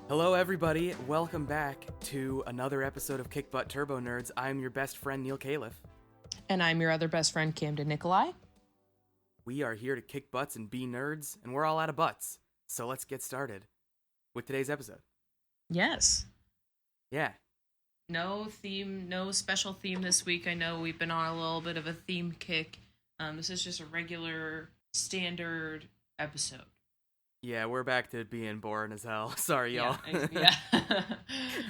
Hello everybody, welcome back to another episode of Kick Butt Turbo Nerds. I'm your best friend Neil Califf. And I'm your other best friend Camden Nikolai. We are here to kick butts and be nerds, and we're all out of butts. So let's get started with today's episode. Yes. Yeah. No theme, no special theme this week. I know we've been on a little bit of a theme kick. This is just a regular, standard episode. Yeah, we're back to being boring as hell. Sorry, y'all. Yeah.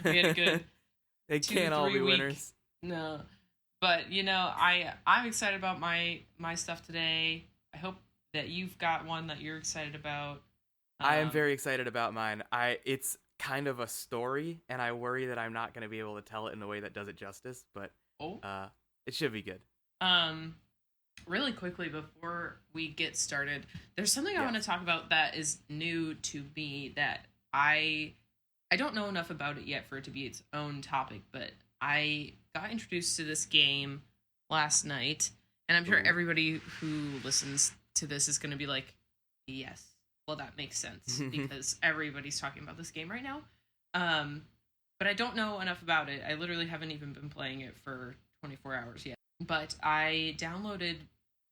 We had a good They can't all be winners. No. But, you know, I'm excited about my stuff today. I hope that you've got one that you're excited about. I am very excited about mine. It's kind of a story, and I worry that I'm not going to be able to tell it in a way that does it justice, but it should be good. Really quickly before we get started, there's something I want to talk about that is new to me that I don't know enough about it yet for it to be its own topic, but I got introduced to this game last night, and I'm sure everybody who listens to this is going to be like, yes, well, that makes sense, because everybody's talking about this game right now. But I don't know enough about it. I literally haven't even been playing it for 24 hours yet. But I downloaded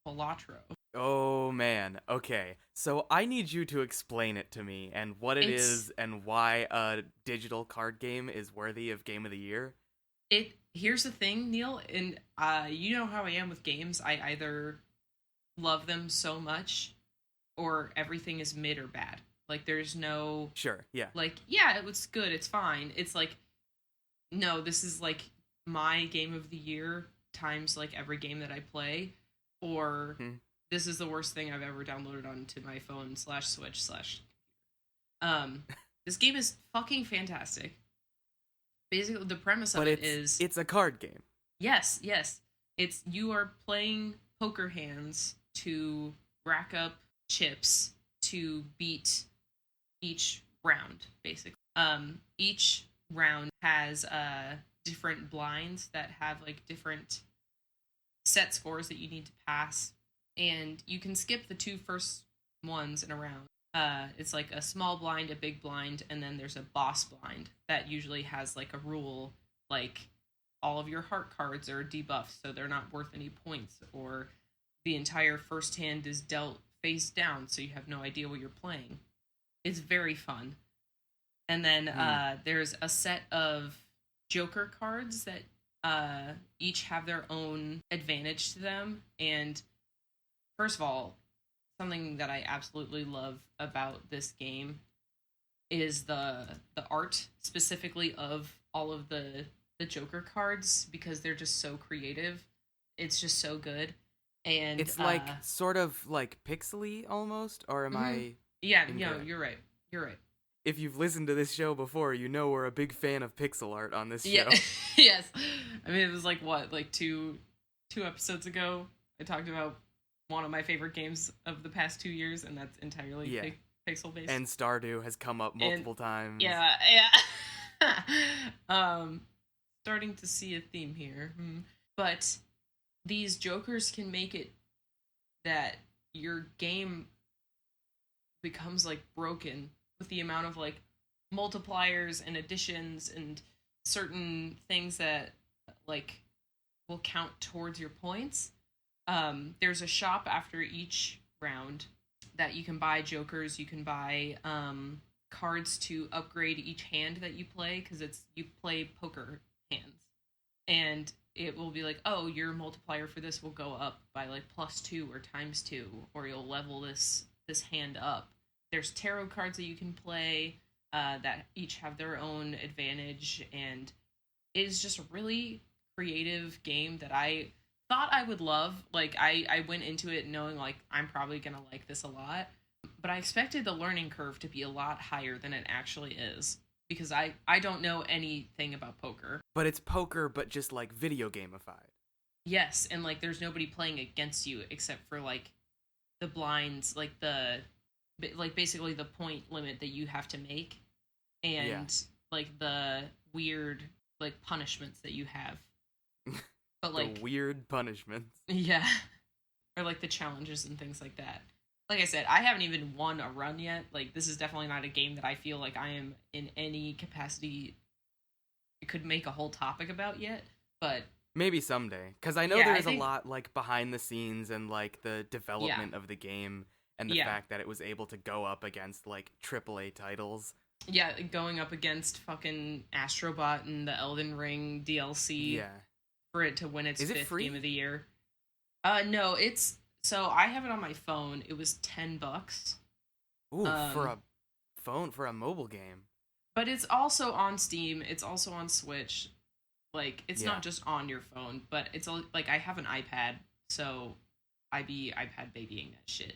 Balatro. Oh, man. Okay. So I need you to explain it to me and what it is and why a digital card game is worthy of Game of the Year. Here's the thing, Neil, and you know how I am with games. I either love them so much or everything is mid or bad. Like, there's no... Sure, yeah. Like, yeah, it was good, it's fine. It's like, no, this is like my Game of the Year times like every game that I play, or this is the worst thing I've ever downloaded onto my phone /Switch/. This game is fucking fantastic. Basically, the premise of it is... It's a card game. Yes. It's you are playing poker hands to rack up chips to beat each round, basically. Each round has different blinds that have like different set scores that you need to pass, and you can skip the two first ones in a round. It's like a small blind, a big blind, and then there's a boss blind that usually has like a rule, like all of your heart cards are debuffed, so they're not worth any points, or the entire first hand is dealt face down, so you have no idea what you're playing. It's very fun. And then there's a set of Joker cards that each have their own advantage to them. And first of all, something that I absolutely love about this game is the art, specifically of all of the Joker cards, because they're just so creative. It's just so good. And it's like sort of like pixely almost, or am I? Yeah, no, you're right. If you've listened to this show before, you know we're a big fan of pixel art on this show. Yeah. Yes. I mean, it was like what, like two episodes ago, I talked about one of my favorite games of the past 2 years, and that's entirely pixel based. And Stardew has come up multiple times. Yeah. Starting to see a theme here, but these Jokers can make it that your game becomes like broken with the amount of like multipliers and additions and certain things that like will count towards your points. There's a shop after each round that you can buy Jokers. You can buy cards to upgrade each hand that you play, because you play poker hands, and it will be like, oh, your multiplier for this will go up by like +2 or ×2, or you'll level this hand up. There's tarot cards that you can play that each have their own advantage, and it is just a really creative game that I thought I would love. Like, I went into it knowing like I'm probably gonna like this a lot, but I expected the learning curve to be a lot higher than it actually is, because I don't know anything about poker. But it's poker, but just like video gamified. Yes, and like there's nobody playing against you except for like the blinds, like basically the point limit that you have to make, and like the weird like punishments that you have. But like the weird punishments. Yeah. Or like the challenges and things like that. like I said, I haven't even won a run yet. Like, this is definitely not a game that I feel like I am in any capacity could make a whole topic about yet. But maybe someday, because I know yeah, there is a lot like behind the scenes and like the development of the game and the fact that it was able to go up against like AAA titles. Yeah, going up against fucking Astrobot and the Elden Ring DLC. Yeah. For it to win its is it 5th free? game of the year. No, it's so I have it on my phone. It was $10. Ooh, for a mobile game. But it's also on Steam. It's also on Switch. Like, it's not just on your phone, but it's like I have an iPad, so I be iPad babying that shit.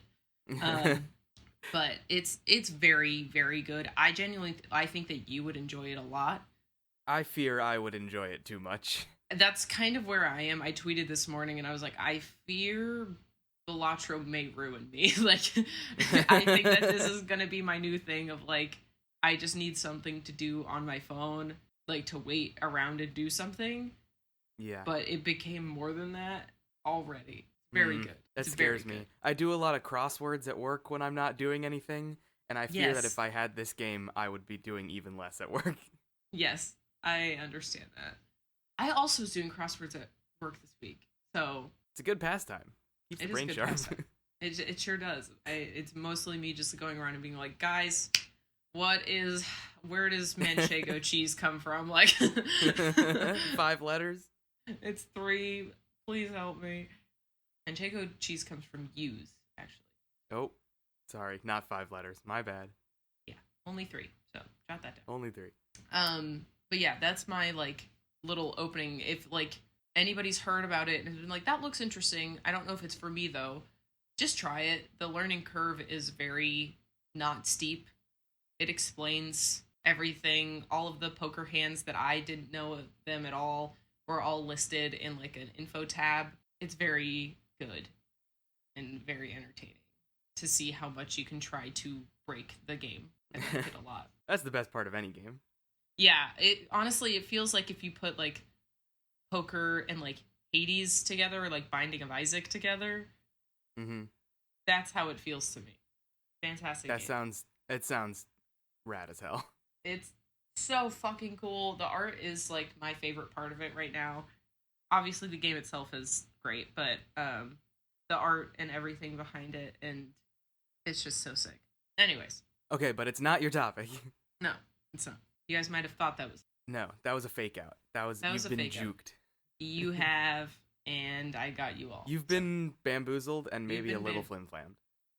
But it's very, very good. I genuinely I think that you would enjoy it a lot. I fear I would enjoy it too much. That's kind of where I am. I tweeted this morning and I was like, I fear Balatro may ruin me. Like, I think that this is gonna be my new thing of like, I just need something to do on my phone, like to wait around and do something. Yeah. But it became more than that already. Very good. That scares me. I do a lot of crosswords at work when I'm not doing anything, and I fear that if I had this game, I would be doing even less at work. Yes, I understand that. I also was doing crosswords at work this week, so it's a good pastime. Keeps the brain sharp. It sure does. It's mostly me just going around and being like, guys, where does manchego cheese come from? Like 5 letters. It's 3. Please help me. Manchego cheese comes from U's, actually. Oh, sorry, not 5 letters. My bad. Yeah, only 3. So jot that down. Only 3. But yeah, that's my like little opening. If like anybody's heard about it and has been like, that looks interesting. I don't know if it's for me though. Just try it. The learning curve is very not steep. It explains everything. All of the poker hands that I didn't know of them at all were all listed in like an info tab. It's very good and very entertaining to see how much you can try to break the game. I like it a lot. That's the best part of any game. Yeah, honestly, it feels like if you put like poker and like Hades together, or like Binding of Isaac together, that's how it feels to me. Fantastic game. It sounds rad as hell. It's so fucking cool. The art is like my favorite part of it right now. Obviously the game itself is great, but the art and everything behind it, and it's just so sick. Anyways. Okay, but it's not your topic. No, it's not. You guys might have thought that was... No, that was a fake out. You've been juked. You have, and I got you all. You've been bamboozled and maybe a little flimflammed.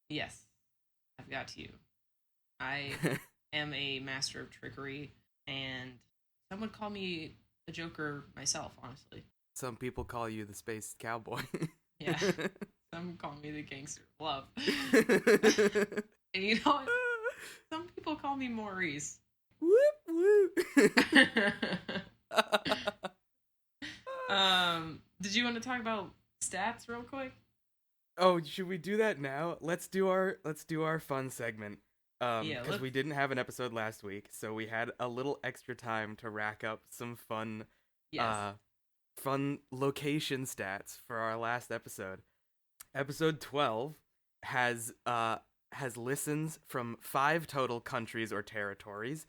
Yes, I've got you. I am a master of trickery, and some would call me a joker myself, honestly. Some people call you the space cowboy. Yeah, some call me the gangster of love. And you know what? Some people call me Maurice. Whoop whoop. Did you want to talk about stats real quick? Oh, should we do that now? Let's do our fun segment. Because we didn't have an episode last week, so we had a little extra time to rack up some fun location stats for our last episode. Episode 12 has listens from 5 total countries or territories,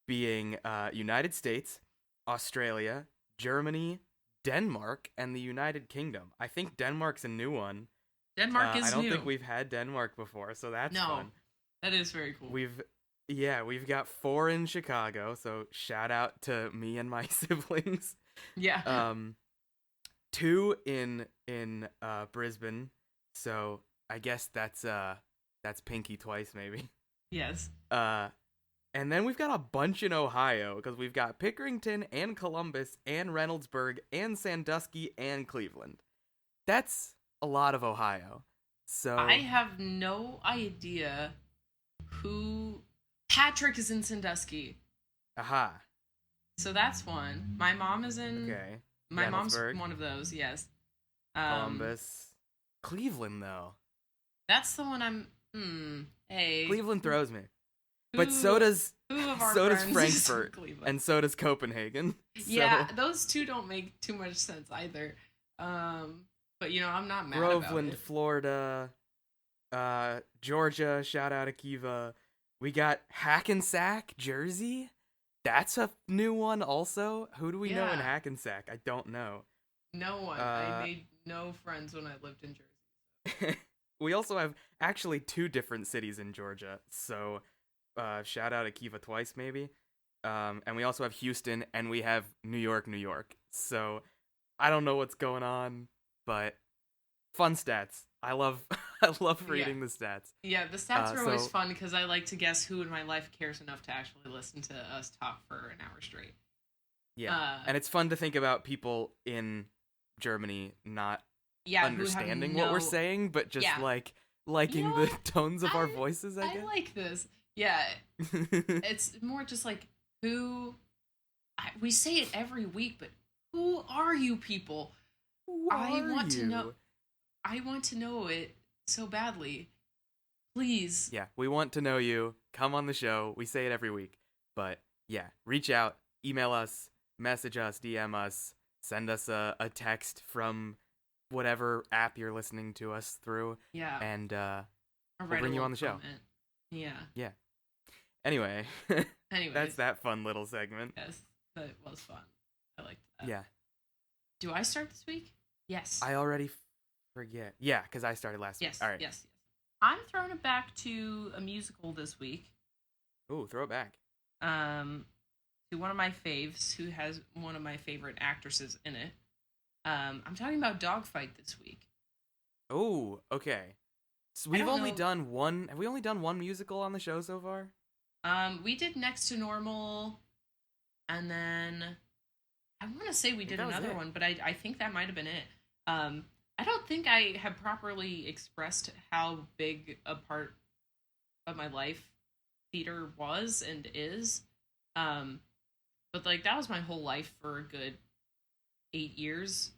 being United States, Australia, Germany, Denmark, and the United Kingdom. I think Denmark's a new one. Denmark is new. I don't think we've had Denmark before, so that's fun. That is very cool. We've got 4 in Chicago, so shout out to me and my siblings. Yeah. 2 in Brisbane, so I guess that's Pinky twice maybe. Yes. And then we've got a bunch in Ohio, because we've got Pickerington and Columbus and Reynoldsburg and Sandusky and Cleveland. That's a lot of Ohio. So I have no idea who... Patrick is in Sandusky. Aha. So that's one. My mom is in... Okay. My mom's one of those, yes. Columbus. Cleveland, though. That's the one I'm... Hey. Cleveland throws me. But so does Frankfurt, and so does Copenhagen. Yeah, those two don't make too much sense either. But, I'm not mad Groveland, about it. Florida. Georgia, shout out Akiva. We got Hackensack, Jersey. That's a new one also. Who do we know in Yeah. Hackensack? I don't know. No one. I Uh, made no friends when I lived in Jersey. we also have actually two different cities in Georgia. So, shout out Akiva twice maybe. And we also have Houston, and we have New York, New York. So, I don't know what's going on, but fun stats. I love I love reading the stats. Yeah, the stats are always So fun because I like to guess who in my life cares enough to actually listen to us talk for an hour straight. yeah, and it's fun to think about people in Germany not Yeah, understanding who have what we're no. saying, but just Yeah. like You liking know the what? tones of our voices. I I guess. like this. Yeah, it's more just like who. We say it every week, but who are you people? Who I are want to you? know. I want to know it so badly. Please. Yeah, we want to know you. Come on the show. We say it every week. But yeah, reach out, email us, message us, DM us, send us a text from whatever app you're listening to us through, Yeah. and I'll we'll write a bring you little on the show. comment. Yeah. Yeah. Anyway, Anyways. that's that fun little segment. Yes, that was fun. I liked that. Yeah. Do I start this week? Yes. I already forget. Yeah, because I started last Yes. week. All right. Yes. I'm throwing it back to a musical this week. Ooh, throw it back. To one of my faves, who has one of my favorite actresses in it. I'm talking about Dogfight this week. Oh, okay. So we've only done one. Have we only done one musical on the show so far? We did Next to Normal, and then I want to say we did another one, but I think that might have been it. I don't think I have properly expressed how big a part of my life theater was and is. But like that was my whole life for a good 8 years.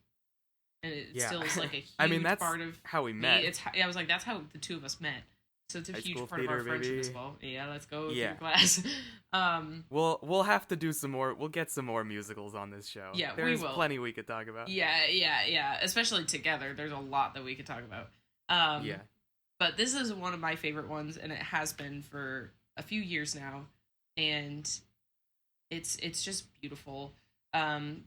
And it still is like a huge that's part of how we met. I was like, that's how the two of us met. So it's a huge part of our friendship as well. Yeah, let's go through class. We'll have to do some more. We'll get some more musicals on this show. Yeah, There's we will. plenty we could talk about. Yeah. Especially together, there's a lot that we could talk about. Yeah. But this is one of my favorite ones, and it has been for a few years now, and it's just beautiful.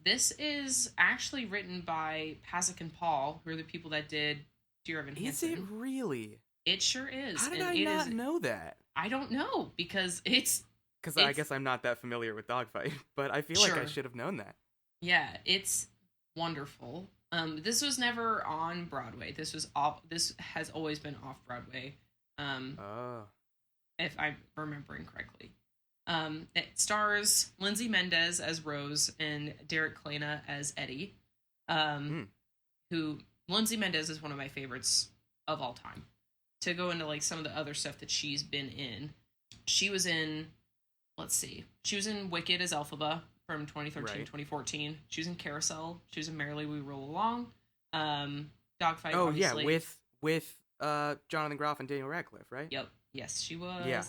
This is actually written by Pasek and Paul, who are the people that did Dear Evan Hansen. Is it really? It sure is. How did I not know that? I don't know, because Because I guess I'm not that familiar with Dogfight, but I feel like I should have known that. Yeah, it's wonderful. This was never on Broadway. This has always been off Broadway. If I'm remembering correctly. It stars Lindsay Mendez as Rose and Derek Klena as Eddie. Who Lindsay Mendez is one of my favorites of all time. To go into like some of the other stuff that she's been in, she was in. Let's see, she was in Wicked as Elphaba from 2013 2014. She was in Carousel. She was in Merrily We Roll Along. Dogfight. Oh obviously. yeah, with Jonathan Groff and Daniel Radcliffe, right? Yep. Yes, she was. Yeah.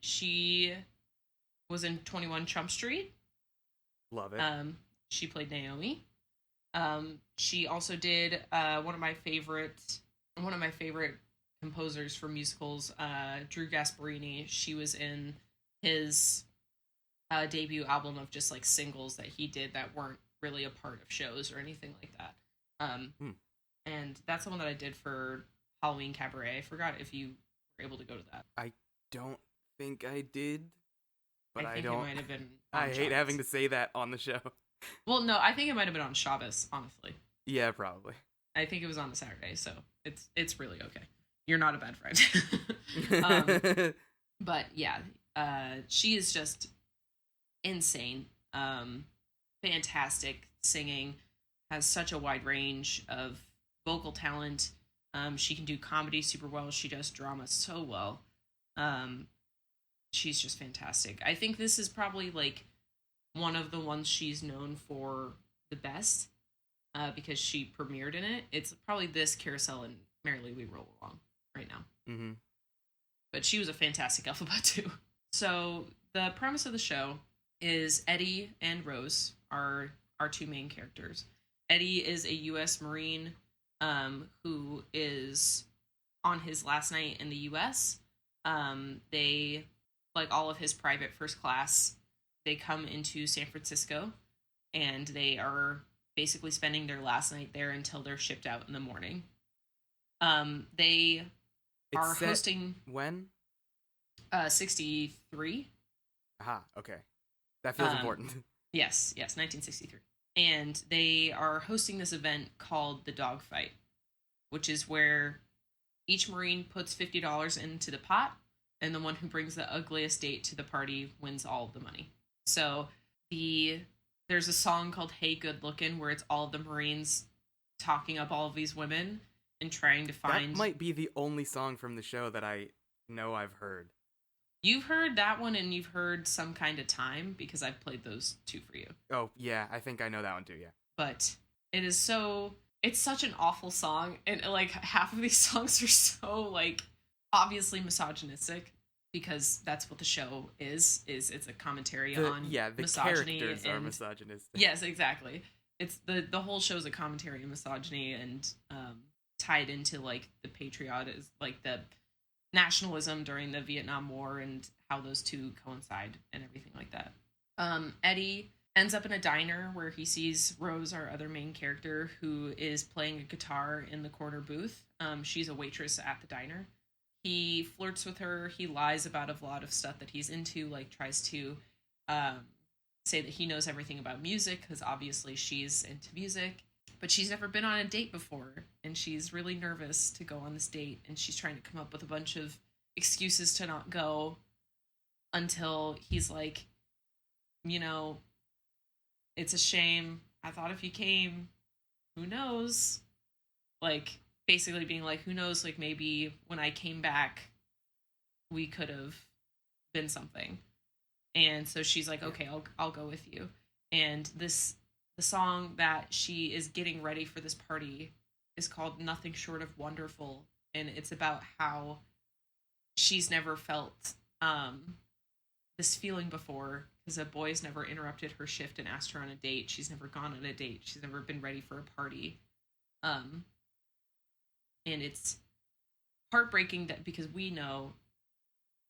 She was in 21 Chump Street. Love it. She played Naomi. She also did one of my favorite composers for musicals, Drew Gasparini. She was in his debut album of just like singles that he did that weren't really a part of shows or anything like that. And that's the one that I did for Halloween Cabaret. I forgot if you were able to go to that. I don't think I did, but I think don't. It might have been. I hate having to say that on the show. Well, no, I think it might have been on Shabbos. Honestly. Yeah, probably. I think it was on a Saturday, so it's really okay. You're not a bad friend. But yeah, she is just insane. Fantastic singing. Has such a wide range of vocal talent. She can do comedy super well. She does drama so well. She's just fantastic. I think this is probably like one of the ones she's known for the best, because she premiered in it. It's probably this, Carousel, and Merrily We Roll Along right now. Mm-hmm. But she was a fantastic alphabet too. So the premise of the show is Eddie and Rose are our two main characters. Eddie is a U.S. Marine who is on his last night in the U.S., they, like all of his private first class, they come into San Francisco, and they are basically spending their last night there until they're shipped out in the morning. They are hosting when 63. Aha, okay, that feels important. Yes, 1963. And they are hosting this event called the Dogfight, which is where each Marine puts $50 into the pot, and the one who brings the ugliest date to the party wins all of the money. So there's a song called Hey Good Lookin', where it's all of the Marines talking up all of these women and trying to find... That might be the only song from the show that I know I've heard. You've heard that one, and you've heard Some Kind of Time, because I've played those two for you. Oh, yeah, I think I know that one too, yeah. But it is so... It's such an awful song, and, like, half of these songs are so, like, obviously misogynistic, because that's what the show is it's a commentary on the misogyny. Characters are misogynistic. Yes, exactly. It's the whole show's a commentary on misogyny, and tied into, like, the patriotism, like, the nationalism during the Vietnam War, and how those two coincide and everything like that. Eddie ends up in a diner where he sees Rose, our other main character, who is playing a guitar in the corner booth. She's a waitress at the diner. He flirts with her. He lies about a lot of stuff that he's into, like tries to say that he knows everything about music, because obviously she's into music, but she's never been on a date before, and she's really nervous to go on this date, and she's trying to come up with a bunch of excuses to not go, until he's like, you know, it's a shame. I thought if you came, who knows? Like, basically being like, who knows, like, maybe when I came back, we could have been something. And so she's like, okay, I'll go with you. And the song that she is getting ready for this party is called Nothing Short of Wonderful. And it's about how she's never felt this feeling before, because a boy's never interrupted her shift and asked her on a date. She's never gone on a date. She's never been ready for a party. And it's heartbreaking that, because we know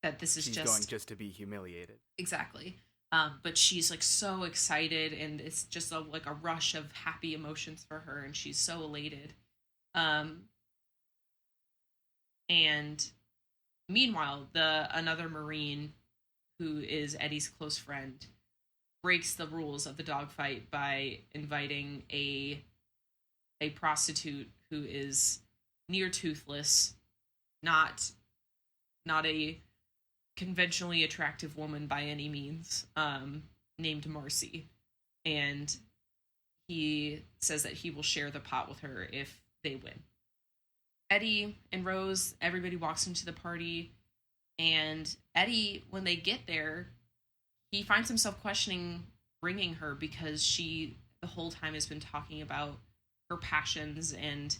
that this is she's going just to be humiliated. Exactly. But she's like so excited, and it's just like a rush of happy emotions for her, and she's so elated. And meanwhile, another Marine, who is Eddie's close friend, breaks the rules of the dogfight by inviting a prostitute who is near toothless, not a conventionally attractive woman by any means, named Marcy. And he says that he will share the pot with her if they win. Eddie and Rose, everybody walks into the party, and Eddie, when they get there, he finds himself questioning bringing her, because she the whole time has been talking about her passions and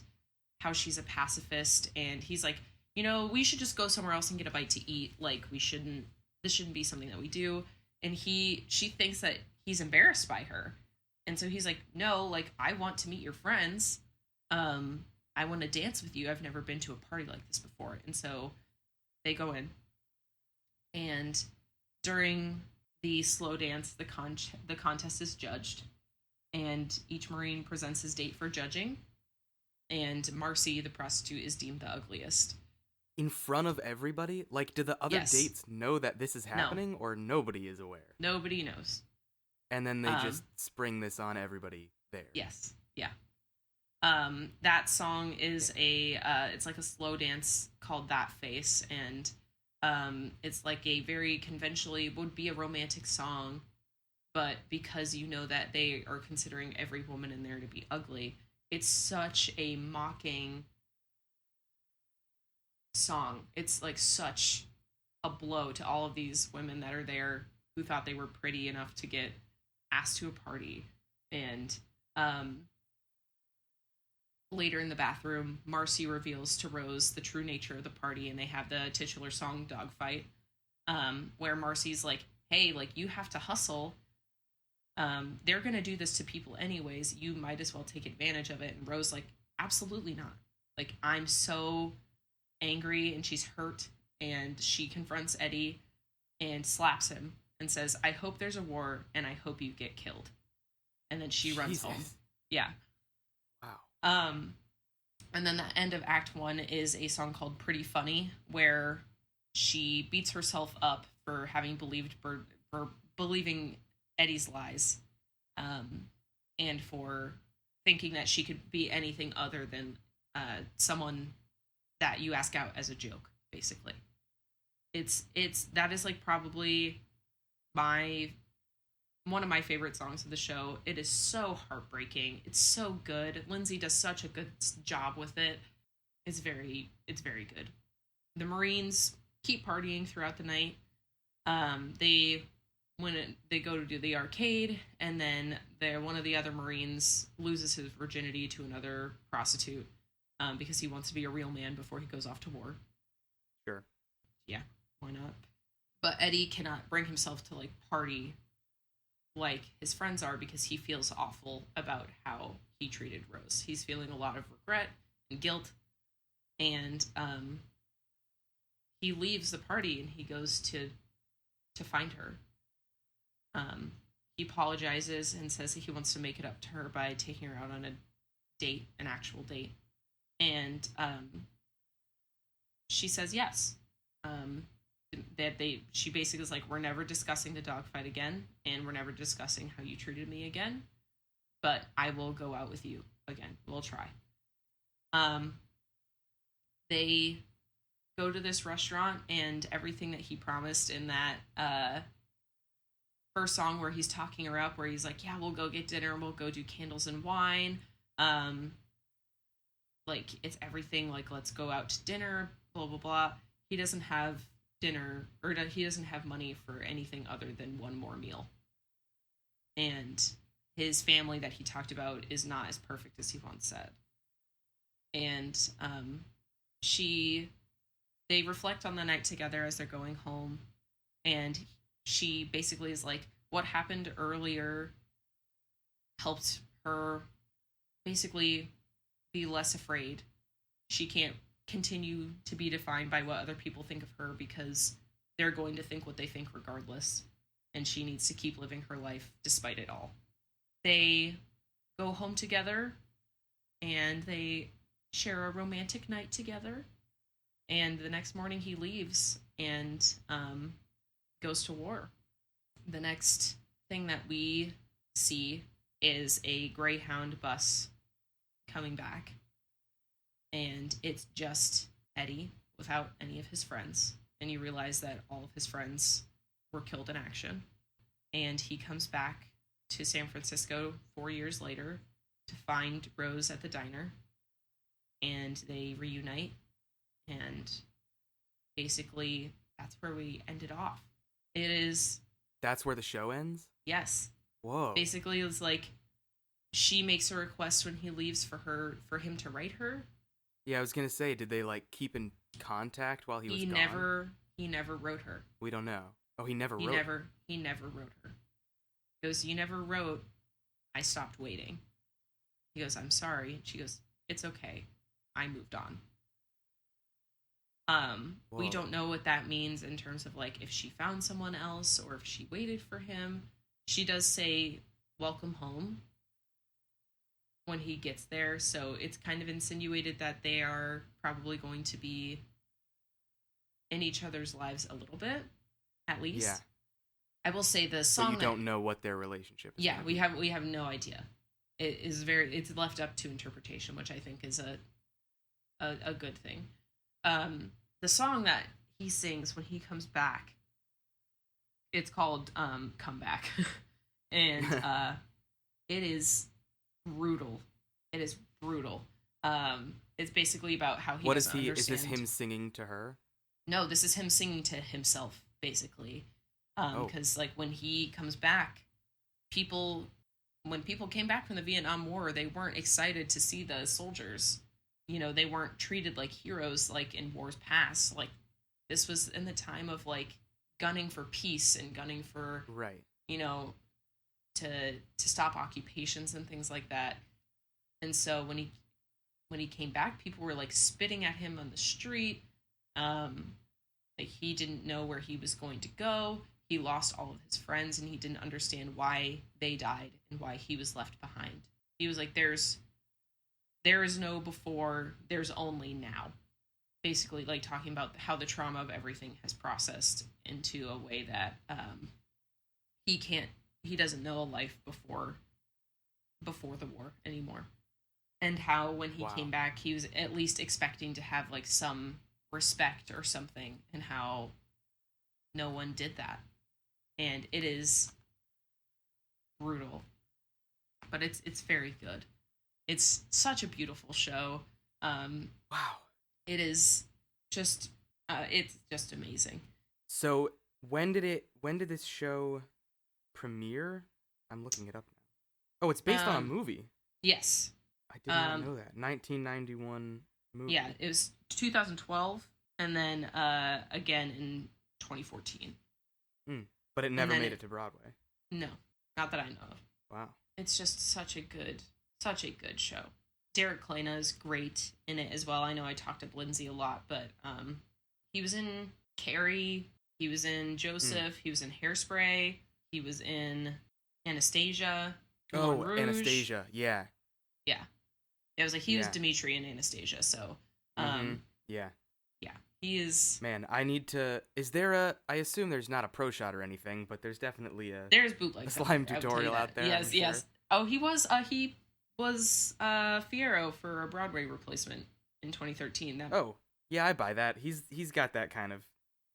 how she's a pacifist, and he's like, you know, we should just go somewhere else and get a bite to eat. Like, this shouldn't be something that we do. And she thinks that he's embarrassed by her. And so he's like, no, like, I want to meet your friends. I want to dance with you. I've never been to a party like this before. And so they go in. And during the slow dance, the contest is judged. And each Marine presents his date for judging. And Marcy, the prostitute, is deemed the ugliest. In front of everybody? Like, do the other dates know that this is happening, or nobody is aware? Nobody knows. And then they just spring this on everybody there. Yes, yeah. That song is it's like a slow dance called That Face, and it's like a very conventionally would be a romantic song, but because you know that they are considering every woman in there to be ugly, it's such a mocking song. It's like such a blow to all of these women that are there who thought they were pretty enough to get asked to a party. And later in the bathroom, Marcy reveals to Rose the true nature of the party, and they have the titular song Dogfight, where Marcy's like, hey, like, you have to hustle. They're gonna do this to people anyways. You might as well take advantage of it. And Rose like, absolutely not. Like, I'm so angry and she's hurt, and she confronts Eddie and slaps him and says, "I hope there's a war and I hope you get killed." And then she runs home. Yeah. Wow. And then the end of Act 1 is a song called Pretty Funny, where she beats herself up for having for believing Eddie's lies, and for thinking that she could be anything other than someone that you ask out as a joke, basically. That is like probably one of my favorite songs of the show. It is so heartbreaking. It's so good. Lindsay does such a good job with it. It's very good. The Marines keep partying throughout the night. They go to do the arcade, and then one of the other Marines loses his virginity to another prostitute, because he wants to be a real man before he goes off to war. Sure. Yeah, why not? But Eddie cannot bring himself to like party like his friends are, because he feels awful about how he treated Rose. He's feeling a lot of regret and guilt, and he leaves the party and he goes to find her. He apologizes and says that he wants to make it up to her by taking her out on a date, an actual date, and she says yes. She basically is like, "We're never discussing the dogfight again, and we're never discussing how you treated me again, but I will go out with you again. We'll try." They go to this restaurant, and everything that he promised in that first song where he's talking her up, where he's like, "Yeah, we'll go get dinner, we'll go do candles and wine, like it's everything, like let's go out to dinner, blah blah blah." He doesn't have dinner, or he doesn't have money for anything other than one more meal, and his family that he talked about is not as perfect as he once said. And they reflect on the night together as they're going home, and she basically is like, what happened earlier helped her basically be less afraid. She can't continue to be defined by what other people think of her, because they're going to think what they think regardless, and she needs to keep living her life despite it all. They go home together, and they share a romantic night together, and the next morning he leaves and goes to war. The next thing that we see is a Greyhound bus coming back, and it's just Eddie without any of his friends, and you realize that all of his friends were killed in action, and he comes back to San Francisco 4 years later to find Rose at the diner, and they reunite, and basically that's where we ended off. That's where the show ends? Yes. Whoa. Basically, it's like she makes a request when he leaves for him to write her. Yeah, I was gonna say, did they like keep in contact while he was gone? He never wrote her. We don't know. Oh, he never wrote her. He never wrote her. He goes, "You never wrote. I stopped waiting." He goes, "I'm sorry." And she goes, "It's okay. I moved on." We don't know what that means in terms of like if she found someone else or if she waited for him. She does say "welcome home" when he gets there, so it's kind of insinuated that they are probably going to be in each other's lives a little bit, at least. Yeah. I will say the song. But you don't know what their relationship is. Yeah, we have no idea. It's left up to interpretation, which I think is a good thing. The song that he sings when he comes back, it's called "Come Back," and it is brutal. It is brutal. It's basically about how he. What is he? Understand. Is this him singing to her? No, this is him singing to himself, basically. Because like when he comes back, when people came back from the Vietnam War, they weren't excited to see the soldiers. You know, they weren't treated like heroes like in wars past. Like this was in the time of like gunning for peace and gunning for right. You know, to stop occupations and things like that. And so when he came back, people were like spitting at him on the street. Like, he didn't know where he was going to go. He lost all of his friends, and he didn't understand why they died and why he was left behind. He was like, there is no before, there's only now. Basically, like, talking about how the trauma of everything has processed into a way that he doesn't know a life before the war anymore. And how when he came back, he was at least expecting to have, like, some respect or something, and how no one did that. And it is brutal, but it's very good. It's such a beautiful show. Wow. It is just it's just amazing. So when did this show premiere? I'm looking it up now. Oh, it's based on a movie. Yes. I did not know that. 1991 movie. Yeah, it was 2012, and then again in 2014. But it never made it to Broadway. No, not that I know of. Wow. It's just such a good show. Derek Klena is great in it as well. I know I talked up Lindsay a lot, but he was in Carrie, he was in Joseph, he was in Hairspray, he was in Anastasia. Oh, Anastasia, yeah. Yeah. It was like he was Dimitri in Anastasia, so yeah. Yeah. He is... Man, I need to... Is there a... I assume there's not a pro shot or anything, but there's definitely there's bootleg a slime tutorial out there. Yes, yes. Oh, he was Fiero for a Broadway replacement in 2013. Oh, yeah, I buy that. He's got that kind of...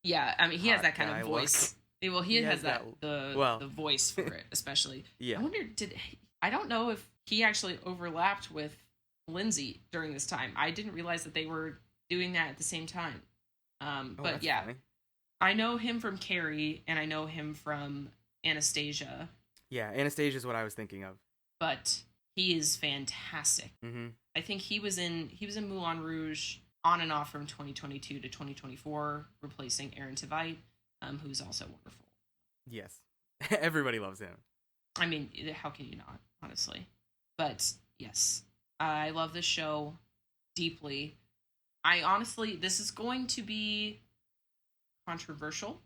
Yeah, I mean, he has that kind of voice. Well, he has the voice for it, especially. Yeah. I wonder, I don't know if he actually overlapped with Lindsay during this time. I didn't realize that they were doing that at the same time. But yeah, funny. I know him from Carrie, and I know him from Anastasia. Yeah, Anastasia is what I was thinking of. But he is fantastic. Mm-hmm. I think he was in Moulin Rouge on and off from 2022 to 2024, replacing Aaron Tveit, who's also wonderful. Yes, everybody loves him. I mean, how can you not, honestly? But yes, I love this show deeply. This is going to be controversial.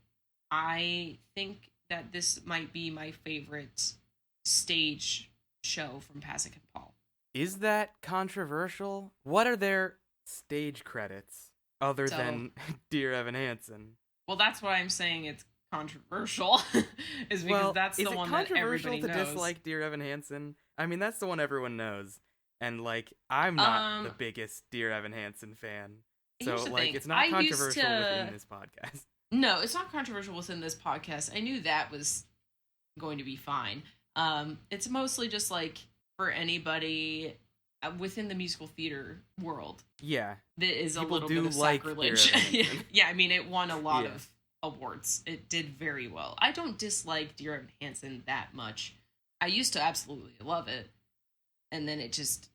I think that this might be my favorite stage show from Pasek and Paul. Is that controversial? What are their stage credits other than Dear Evan Hansen? Well, that's why I'm saying it's controversial. is because that's the one that everybody knows. Is it controversial to dislike Dear Evan Hansen? I mean, that's the one everyone knows. And, like, I'm not the biggest Dear Evan Hansen fan. So, like, it's not controversial within this podcast. No, it's not controversial within this podcast. I knew that was going to be fine. It's mostly just, like, for anybody within the musical theater world. Yeah. That is People a little bit of like sacrilege. Yeah, I mean, it won a lot of awards. It did very well. I don't dislike Dear Evan Hansen that much. I used to absolutely love it. And then it just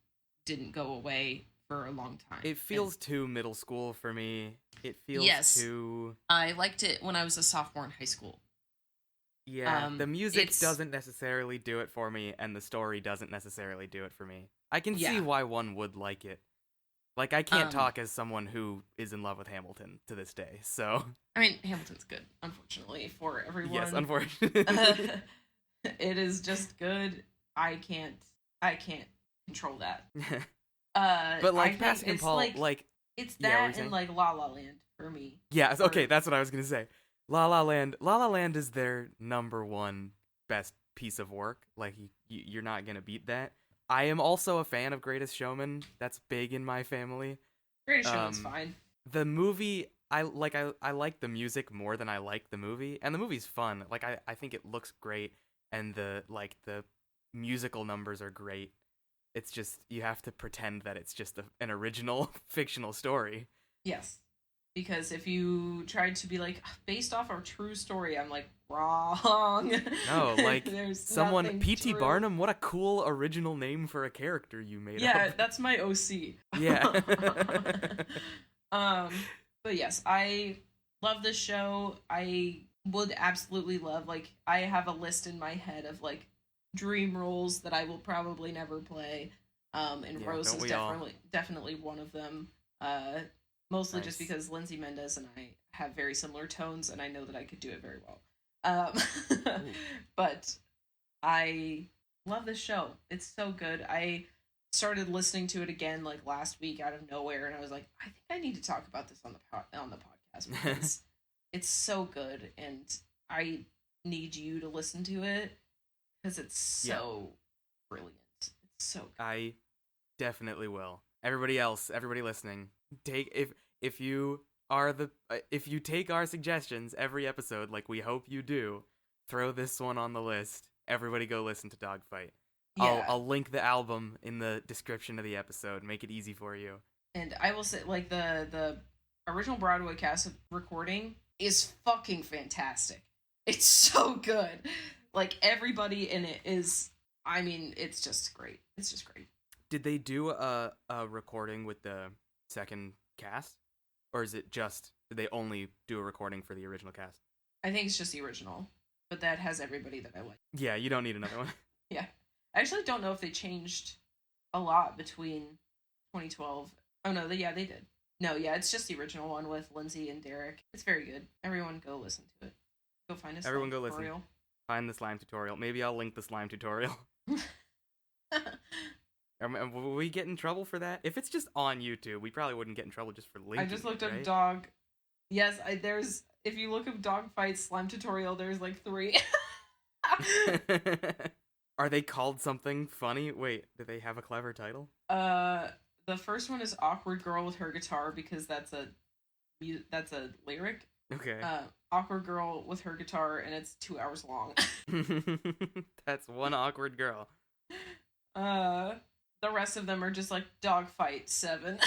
didn't go away for a long time. It feels too middle school for me. It feels too... I liked it when I was a sophomore in high school. Yeah, the music doesn't necessarily do it for me, and the story doesn't necessarily do it for me. I can see why one would like it. Like, I can't talk as someone who is in love with Hamilton to this day, so... I mean, Hamilton's good, unfortunately, for everyone. Yes, unfortunately. It is just good. I can't control that. But, like, Pasek and Paul, like... It's that and, like, La La Land for me. Yeah, okay, that's what I was gonna say. La La Land is their number one best piece of work. Like, you're not gonna beat that. I am also a fan of Greatest Showman. That's big in my family. Greatest Showman's fine. The movie, I like the music more than I like the movie, and the movie's fun. Like, I think it looks great, and the musical numbers are great. It's just, you have to pretend that it's just an original fictional story. Yes. Because if you tried to be like, based off our true story, I'm like, wrong. No, like, someone, P.T. Barnum, what a cool original name for a character you made up. Yeah, that's my OC. Yeah. But yes, I love this show. I would absolutely love, like, I have a list in my head of, like, dream roles that I will probably never play. And Rose is definitely one of them. Mostly just Nice. because Lindsay Mendez and I have very similar tones, and I know that I could do it very well. But I love this show. It's so good. I started listening to it again like last week out of nowhere, and I was like, I think I need to talk about this on the podcast because it's so good, and I need you to listen to it because it's so brilliant. It's so good. I definitely will. Everybody else, everybody listening, take if you are the if you take our suggestions every episode like we hope you do, throw this one on the list. Everybody go listen to Dogfight. Yeah. I'll link the album in the description of the episode. Make it easy for you. And I will say, like, the original Broadway cast recording is fucking fantastic. It's so good. Like, everybody in it is, I mean, it's just great. It's just great. Did they do a recording with the second cast? Or is it just, did they only do a recording for the original cast? I think it's just the original. But that has everybody that I like. Yeah, you don't need another one. Yeah. I actually don't know if they changed a lot between 2012. Oh, no, they did. No, yeah, it's just the original one with Lindsay and Derek. It's very good. Everyone go listen to it. Go find a Everyone go tutorial. listen. Find the slime tutorial. Maybe I'll link the slime tutorial. Will we get in trouble for that? If it's just on YouTube, we probably wouldn't get in trouble just for linking. I just looked up right? dog. Yes, there's. If you look up dog fight slime tutorial, there's like 3. Are they called something funny? Wait, do they have a clever title? The first one is awkward girl with her guitar because that's a lyric. Okay. Awkward girl with her guitar, and it's 2 hours long. That's one awkward girl. The rest of them are just like dog fight 7.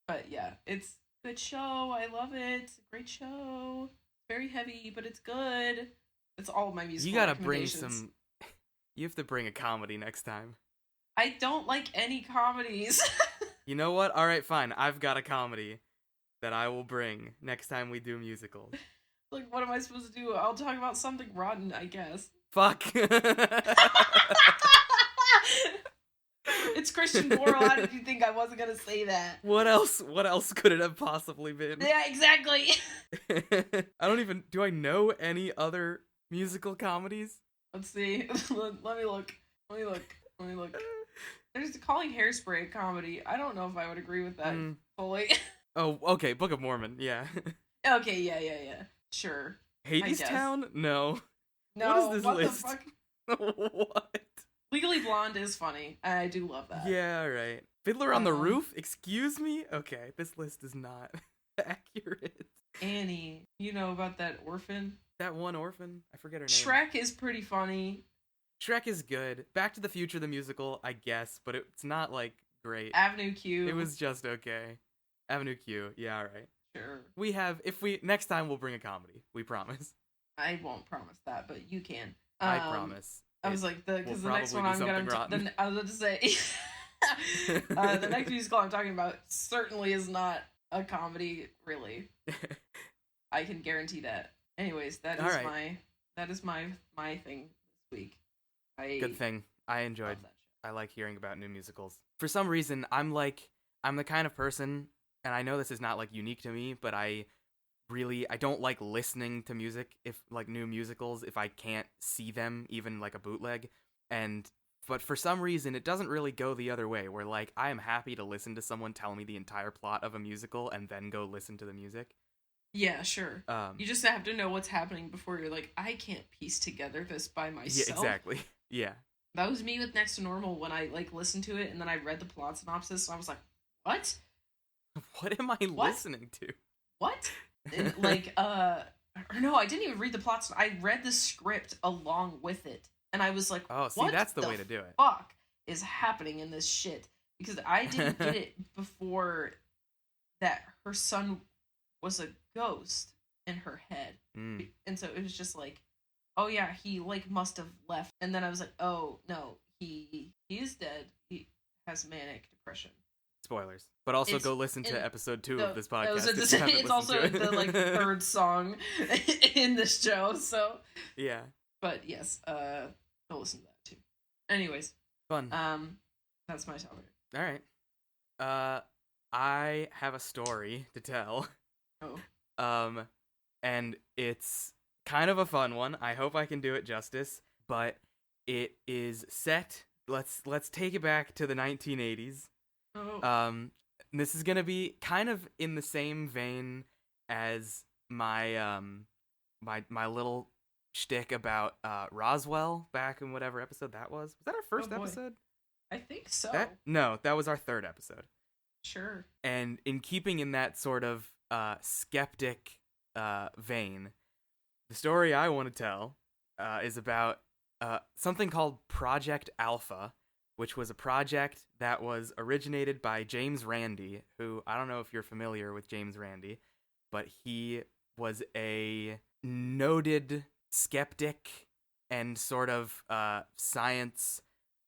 But yeah, it's a good show. I love it. It's a great show. Very heavy, but it's good. It's all of my musical You gotta bring recommendations. some. You have to bring a comedy next time. I don't like any comedies. You know what? All right, fine. I've got a comedy that I will bring next time we do musicals. Like, what am I supposed to do? I'll talk about something rotten, I guess. Fuck. It's Christian Borle. How did you think I wasn't gonna say that? What else? What else could it have possibly been? Yeah, exactly. I don't even. Do I know any other musical comedies? Let's see. Let me look. There's calling Hairspray a comedy. I don't know if I would agree with that fully. Oh, okay. Book of Mormon. Yeah. Okay. Yeah. Sure. Hadestown? No. No. What is this what list? The fuck? What? Legally Blonde is funny. I do love that. Yeah, right. Fiddler on the Roof? Excuse me? Okay, this list is not accurate. Annie, you know about that orphan? That one orphan? I forget her name. Shrek is pretty funny. Shrek is good. Back to the Future, the musical, I guess, but it's not, like, great. Avenue Q. It was just okay. Avenue Q, yeah, alright. Sure. Next time we'll bring a comedy. We promise. I won't promise that, but you can. I promise. I was like, because we'll the next one probably I'm do gonna. something rotten. I was about to say, the next musical I'm talking about certainly is not a comedy. Really, I can guarantee that. Anyways, that is my thing this week. Good thing. I enjoyed. Love that show. I like hearing about new musicals. For some reason, I'm the kind of person, and I know this is not like unique to me, but I don't like listening to music if like new musicals if I can't see them, even like a bootleg. But for some reason it doesn't really go the other way, where like I am happy to listen to someone tell me the entire plot of a musical and then go listen to the music. Yeah, sure. You just have to know what's happening before you're like, I can't piece together this by myself. Yeah, exactly. Yeah. That was me with Next to Normal when I like listened to it and then I read the plot synopsis and I was like, what? What am I listening to? What? And, like, or no, I didn't even read the plots. I read the script along with it, and I was like, "Oh, see, that's the way to do it." Fuck is happening in this shit? Because I didn't get it before that her son was a ghost in her head, and so it was just like, oh yeah, he like must have left, and then I was like, oh no, he is dead. He has manic depression. Spoilers, but also go listen to episode 2 of this podcast. It's also the like third song in this show, so yeah. But yes, go listen to that too. Anyways, fun. That's my topic. All right. I have a story to tell. Oh. Um, and it's kind of a fun one. I hope I can do it justice, but it is set. Let's take it back to the 1980s. Oh. This is gonna be kind of in the same vein as my little shtick about Roswell back in whatever episode that was. Was that our first boy. episode? I think so. No, that was our third episode. Sure. And in keeping in that sort of skeptic vein, the story I want to tell is about something called Project Alpha, which was a project that was originated by James Randi, who, I don't know if you're familiar with James Randi, but he was a noted skeptic and sort of science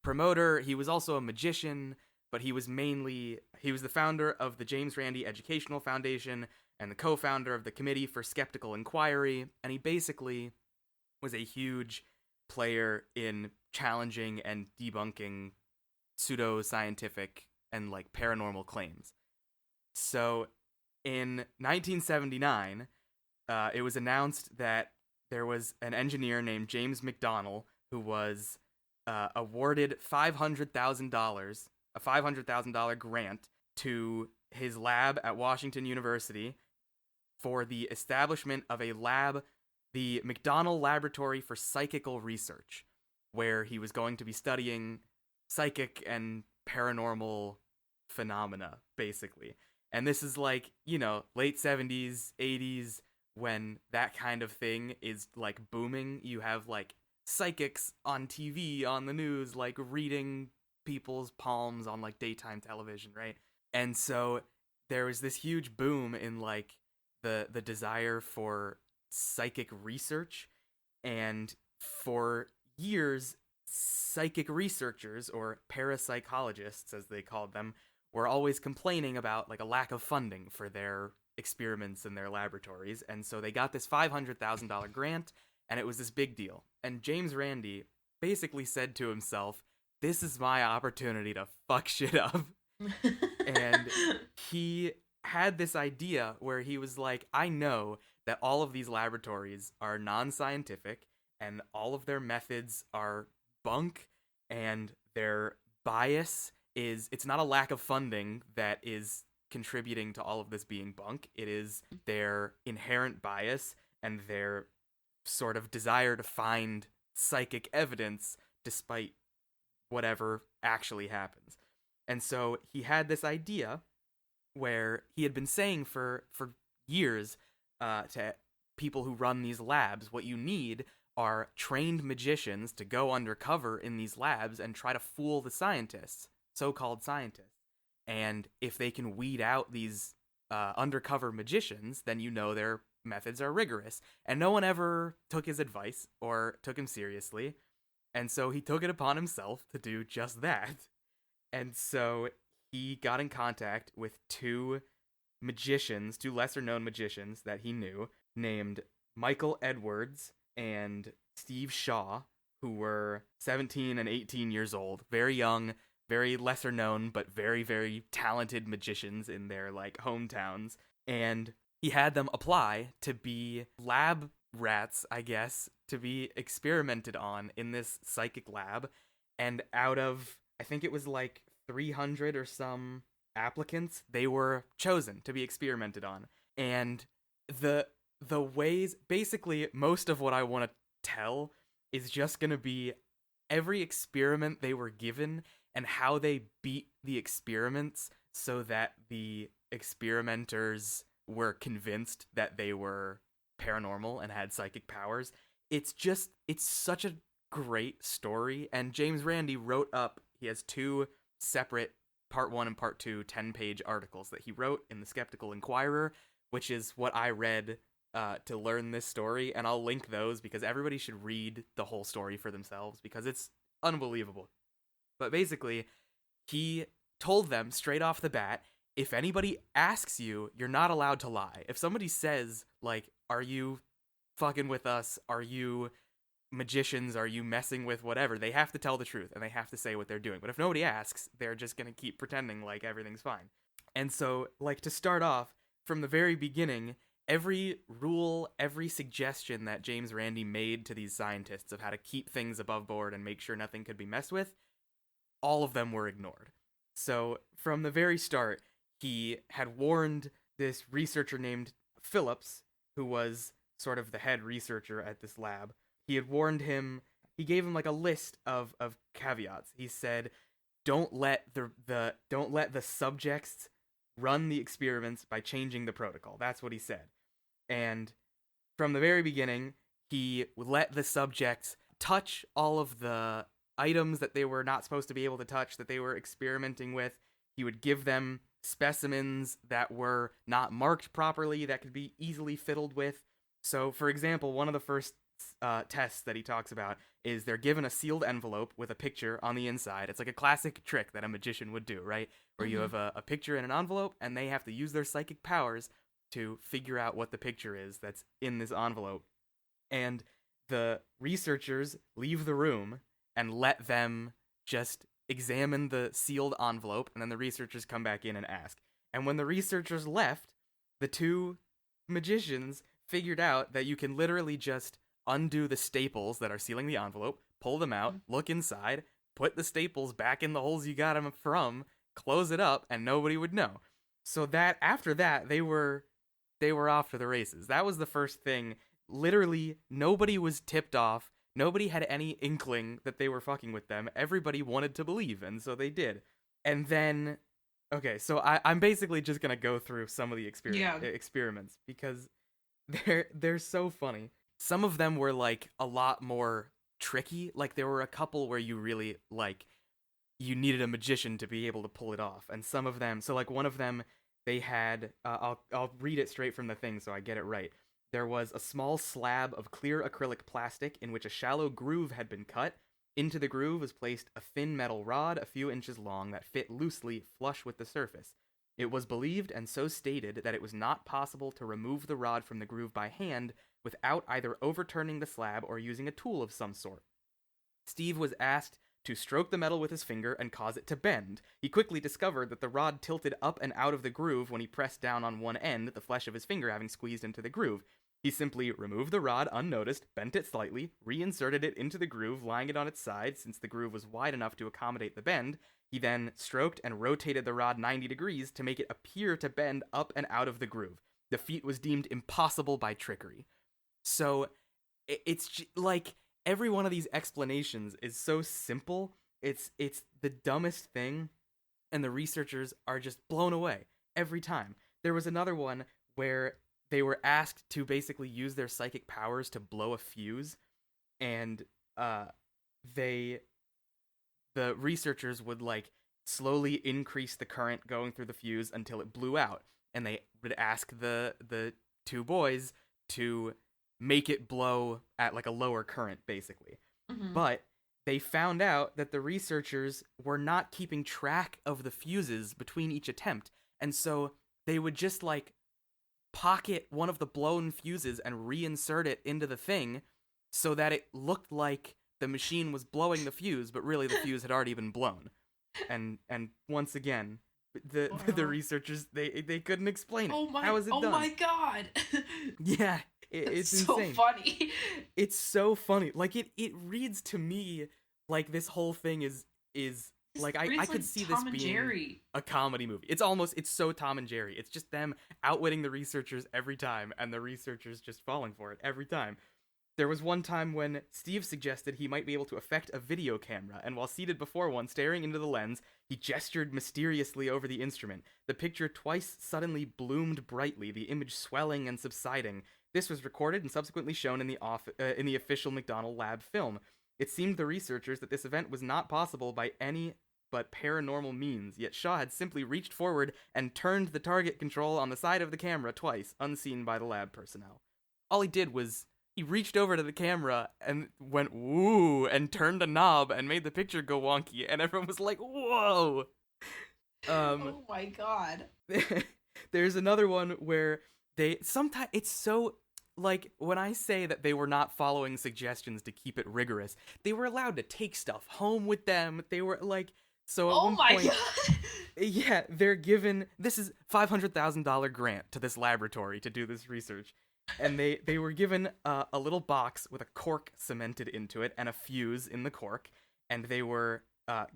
promoter. He was also a magician, but he was the founder of the James Randi Educational Foundation and the co-founder of the Committee for Skeptical Inquiry, and he basically was a huge player in challenging and debunking pseudo-scientific and like paranormal claims. So in 1979, it was announced that there was an engineer named James McDonnell who was awarded $500,000, a $500,000 grant to his lab at Washington University for the establishment of a lab, the McDonnell Laboratory for Psychical Research, where he was going to be studying psychic and paranormal phenomena, basically. And this is like, late 70s, 80s, when that kind of thing is like booming. You have like psychics on TV, on the news, like reading people's palms on like daytime television, right? And so there was this huge boom in like the desire for psychic research, and for years psychic researchers, or parapsychologists as they called them, were always complaining about like a lack of funding for their experiments in their laboratories. And so they got this $500,000 grant, and it was this big deal. And James Randi basically said to himself, this is my opportunity to fuck shit up. And he had this idea where he was like, I know that all of these laboratories are non-scientific and all of their methods are bunk, and their bias is, it's not a lack of funding that is contributing to all of this being bunk. It is their inherent bias and their sort of desire to find psychic evidence despite whatever actually happens. And so he had this idea where he had been saying for years to people who run these labs, what you need are trained magicians to go undercover in these labs and try to fool the scientists, so-called scientists. And if they can weed out these undercover magicians, then their methods are rigorous. And no one ever took his advice or took him seriously. And so he took it upon himself to do just that. And so he got in contact with two lesser-known magicians that he knew, named Michael Edwards and Steve Shaw, who were 17 and 18 years old, very young, very lesser known, but very, very talented magicians in their like hometowns. And he had them apply to be lab rats, I guess, to be experimented on in this psychic lab. And out of, I think it was like 300 or some applicants, they were chosen to be experimented on. And the ways, basically most of what I want to tell is just going to be every experiment they were given and how they beat the experiments so that the experimenters were convinced that they were paranormal and had psychic powers. It's such a great story. And James Randi he has two separate part 1 and part 2 10-page articles that he wrote in the Skeptical Inquirer, which is what I read to learn this story. And I'll link those because everybody should read the whole story for themselves because it's unbelievable. But basically, he told them straight off the bat, if anybody asks you, you're not allowed to lie. If somebody says, like, are you fucking with us? Are you magicians? Are you messing with whatever? They have to tell the truth, and they have to say what they're doing. But if nobody asks, they're just going to keep pretending like everything's fine. And so, like, to start off, from the very beginning, every rule, every suggestion that James Randi made to these scientists of how to keep things above board and make sure nothing could be messed with, all of them were ignored. So, from the very start, he had warned this researcher named Phillips, who was sort of the head researcher at this lab. He had warned him, he gave him like a list of caveats. He said, don't let the subjects run the experiments by changing the protocol. That's what he said. And from the very beginning, he let the subjects touch all of the items that they were not supposed to be able to touch, that they were experimenting with. He would give them specimens that were not marked properly, that could be easily fiddled with. So, for example, one of the first tests that he talks about is they're given a sealed envelope with a picture on the inside. It's like a classic trick that a magician would do, right? Where you have a picture in an envelope, and they have to use their psychic powers to figure out what the picture is that's in this envelope. And the researchers leave the room and let them just examine the sealed envelope, and then the researchers come back in and ask. And when the researchers left, the two magicians figured out that you can literally just undo the staples that are sealing the envelope, pull them out, look inside, put the staples back in the holes you got them from, close it up, and nobody would know. So that after that, they were off to the races. That was the first thing. Literally, nobody was tipped off. Nobody had any inkling that they were fucking with them. Everybody wanted to believe, and so they did. And then, okay, so I'm basically just gonna go through some of the experiments because they're so funny. Some of them were like a lot more tricky. Like there were a couple where you really you needed a magician to be able to pull it off, and some of them. So like one of them, they had. I'll read it straight from the thing so I get it right. There was a small slab of clear acrylic plastic in which a shallow groove had been cut. Into the groove was placed a thin metal rod a few inches long that fit loosely flush with the surface. It was believed and so stated that it was not possible to remove the rod from the groove by hand without either overturning the slab or using a tool of some sort. Steve was asked to stroke the metal with his finger and cause it to bend. He quickly discovered that the rod tilted up and out of the groove when he pressed down on one end, the flesh of his finger having squeezed into the groove. He simply removed the rod unnoticed, bent it slightly, reinserted it into the groove, lying it on its side since the groove was wide enough to accommodate the bend. He then stroked and rotated the rod 90 degrees to make it appear to bend up and out of the groove. The feat was deemed impossible by trickery. So, it's like, every one of these explanations is so simple, it's the dumbest thing, and the researchers are just blown away every time. There was another one where they were asked to basically use their psychic powers to blow a fuse, and the researchers would slowly increase the current going through the fuse until it blew out, and they would ask the two boys to make it blow at a lower current, basically. But they found out that the researchers were not keeping track of the fuses between each attempt, and so they would just pocket one of the blown fuses and reinsert it into the thing so that it looked like the machine was blowing the fuse, but really the fuse had already been blown. And once again, the researchers they couldn't explain it. How is it done? Oh my god. Yeah, it's insane. So funny. It's so funny. It reads to me like this whole thing is I could see this being Jerry. A comedy movie. It's so Tom and Jerry. It's just them outwitting the researchers every time, and the researchers just falling for it every time. There was one time when Steve suggested he might be able to affect a video camera, and while seated before one, staring into the lens, he gestured mysteriously over the instrument. The picture twice suddenly bloomed brightly, the image swelling and subsiding. This was recorded and subsequently shown in the official McDonnell Lab film. It seemed to the researchers that this event was not possible by any but paranormal means, yet Shaw had simply reached forward and turned the target control on the side of the camera twice, unseen by the lab personnel. All he did was he reached over to the camera and went woo and turned a knob and made the picture go wonky, and everyone was like, whoa! Oh my god. There's another one where sometimes it's so, when I say that they were not following suggestions to keep it rigorous, they were allowed to take stuff home with them. They were so at one point, God. Yeah, they're given this is $500,000 grant to this laboratory to do this research, and they were given a little box with a cork cemented into it and a fuse in the cork, and they were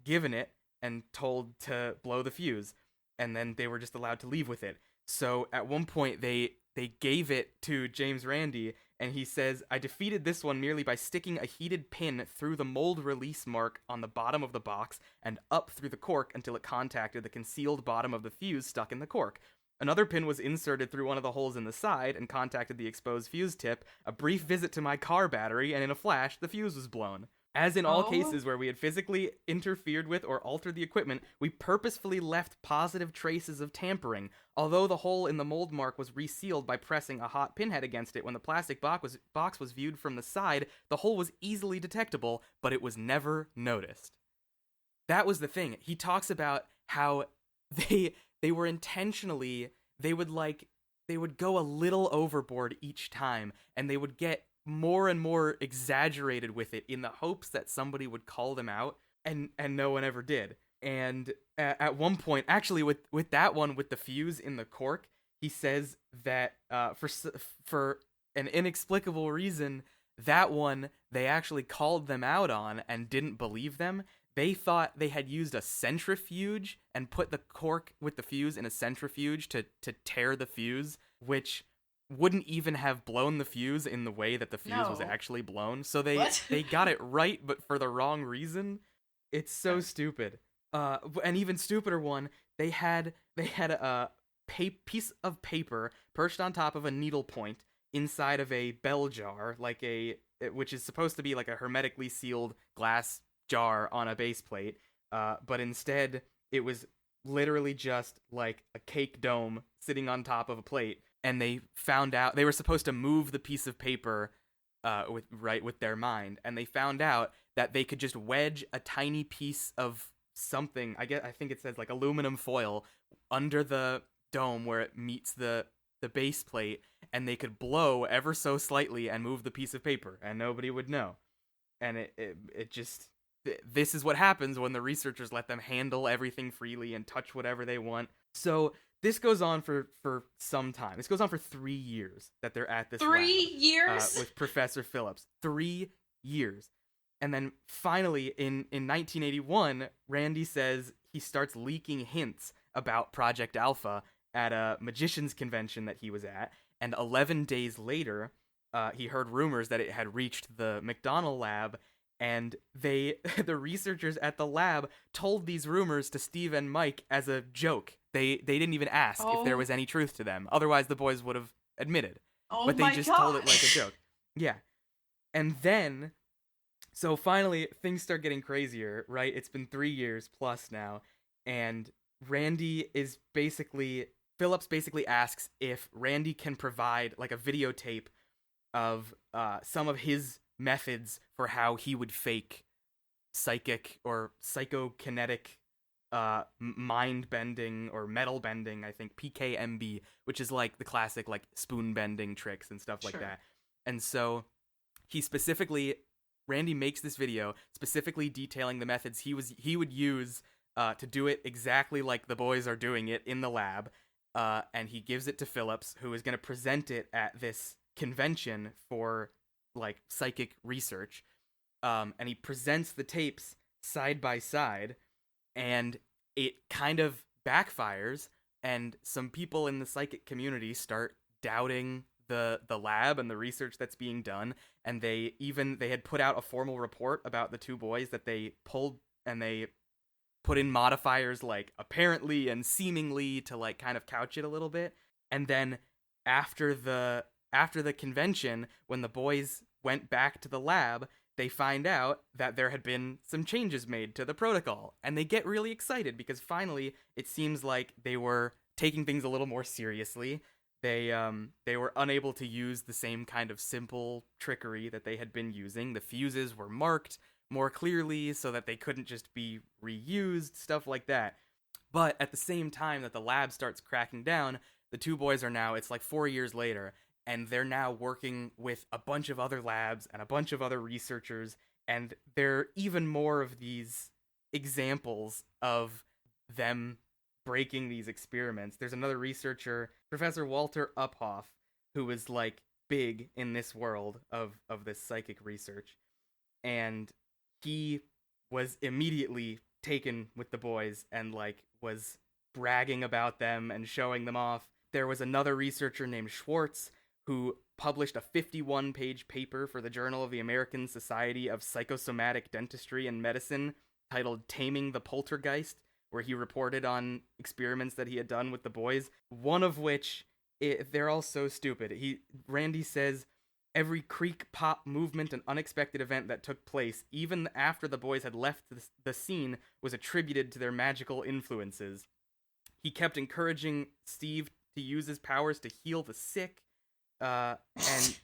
given it and told to blow the fuse, and then they were just allowed to leave with it. So at one point they gave it to James Randi, and he says, "I defeated this one merely by sticking a heated pin through the mold release mark on the bottom of the box and up through the cork until it contacted the concealed bottom of the fuse stuck in the cork. Another pin was inserted through one of the holes in the side and contacted the exposed fuse tip. A brief visit to my car battery, and in a flash, the fuse was blown. As in all cases where we had physically interfered with or altered the equipment, we purposefully left positive traces of tampering. Although the hole in the mold mark was resealed by pressing a hot pinhead against it when the plastic box was viewed from the side, the hole was easily detectable, but it was never noticed." That was the thing. He talks about how they were intentionally, they would go a little overboard each time, and they would get more and more exaggerated with it in the hopes that somebody would call them out, and no one ever did. And at one point, actually with that one with the fuse in the cork, he says that for an inexplicable reason, that one they actually called them out on and didn't believe them. They thought they had used a centrifuge and put the cork with the fuse in a centrifuge to tear the fuse, which wouldn't even have blown the fuse in the way that the fuse was actually blown. So they got it right, but for the wrong reason. It's so stupid. An even stupider one, they had a piece of paper perched on top of a needle point inside of a bell jar, which is supposed to be like a hermetically sealed glass jar on a base plate. But instead, it was literally just like a cake dome sitting on top of a plate. And they found out they were supposed to move the piece of paper with their mind, and they found out that they could just wedge a tiny piece of something, I think it says like aluminum foil, under the dome where it meets the base plate, and they could blow ever so slightly and move the piece of paper, and nobody would know. And it just, this is what happens when the researchers let them handle everything freely and touch whatever they want. So this goes on for some time. This goes on for 3 years that they're at this 3 lab, years? with Professor Phillips. 3 years. And then finally, in 1981, Randi says he starts leaking hints about Project Alpha at a magician's convention that he was at. And 11 days later, he heard rumors that it had reached the McDonnell lab, and the researchers at the lab told these rumors to Steve and Mike as a joke. They didn't even ask if there was any truth to them. Otherwise, the boys would have admitted. But they just told it like a joke. Yeah. And then, so finally, things start getting crazier, right? It's been 3 years plus now, and Phillips basically asks if Randi can provide like a videotape of some of his methods for how he would fake psychic or psychokinetic mind bending or metal bending, I think PKMB, which is like the classic like spoon bending tricks and stuff like that. And so Randi makes this video specifically detailing the methods he would use to do it exactly like the boys are doing it in the lab, and he gives it to Phillips, who is going to present it at this convention for like psychic research, and he presents the tapes side by side, and it kind of backfires, and some people in the psychic community start doubting the lab and the research that's being done, and they had put out a formal report about the two boys that they pulled, and they put in modifiers like apparently and seemingly to like kind of couch it a little bit. And then after the convention, when the boys went back to the lab, they find out that there had been some changes made to the protocol, and they get really excited because finally it seems like they were taking things a little more seriously. They were unable to use the same kind of simple trickery that they had been using. The fuses were marked more clearly so that they couldn't just be reused, stuff like that. But at the same time that the lab starts cracking down, the two boys are now, it's like 4 years later, and they're now working with a bunch of other labs and a bunch of other researchers, and there are even more of these examples of them breaking these experiments. There's another researcher, Professor Walter Uphoff, who was like big in this world of this psychic research, and he was immediately taken with the boys and like was bragging about them and showing them off. There was another researcher named Schwartz who published a 51-page paper for the Journal of the American Society of Psychosomatic Dentistry and Medicine titled Taming the Poltergeist, where he reported on experiments that he had done with the boys, one of which, they're all so stupid. Randy says every creak, pop, movement, and unexpected event that took place, even after the boys had left the scene, was attributed to their magical influences. He kept encouraging Steve to use his powers to heal the sick, and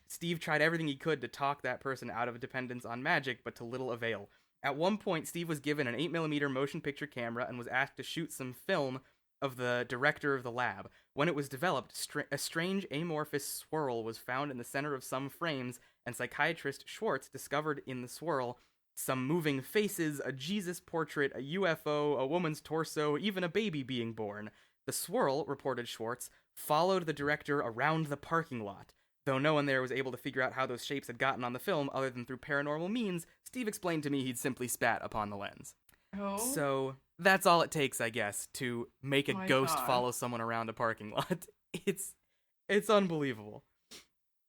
Steve tried everything he could to talk that person out of a dependence on magic, but to little avail. At one point, Steve was given an 8mm motion picture camera and was asked to shoot some film of the director of the lab. When it was developed, a strange amorphous swirl was found in the center of some frames, and psychiatrist Schwartz discovered in the swirl some moving faces, a Jesus portrait, a UFO, a woman's torso, even a baby being born. The swirl, reported Schwartz, followed the director around the parking lot. Though no one there was able to figure out how those shapes had gotten on the film other than through paranormal means, Steve explained to me he'd simply spat upon the lens. Oh. So that's all it takes, I guess, to make a ghost follow someone around a parking lot. It's unbelievable.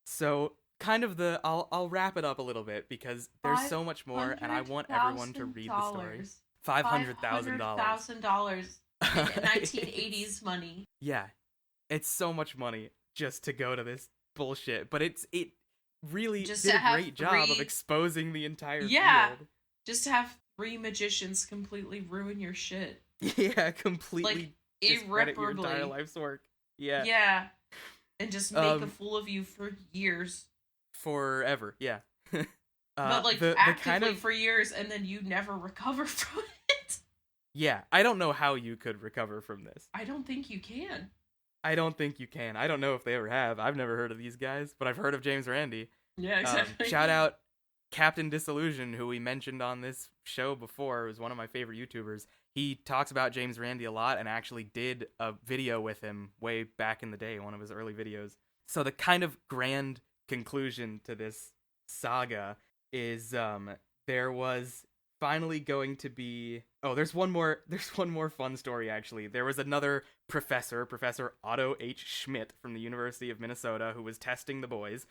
So kind of I'll wrap it up a little bit because there's so much more and I want everyone to read the story. $500,000. In 1980s money. Yeah. It's so much money just to go to this bullshit, but it really just did a great job of exposing the entire field. Just to have 3 magicians completely ruin your shit. Yeah, completely like discredit your entire life's work. Yeah. Yeah. And just make a fool of you for years. Forever, yeah. But like actively for years, and then you never recover from it. Yeah, I don't know how you could recover from this. I don't think you can. I don't think you can. I don't know if they ever have. I've never heard of these guys, but I've heard of James Randi. Yeah, exactly. Shout out Captain Disillusion, who we mentioned on this show before, was one of my favorite YouTubers. He talks about James Randi a lot and actually did a video with him way back in the day, one of his early videos. So the kind of grand conclusion to this saga is there was finally going to be there's one more fun story actually. There was another Professor Otto H. Schmidt from the University of Minnesota, who was testing the boys,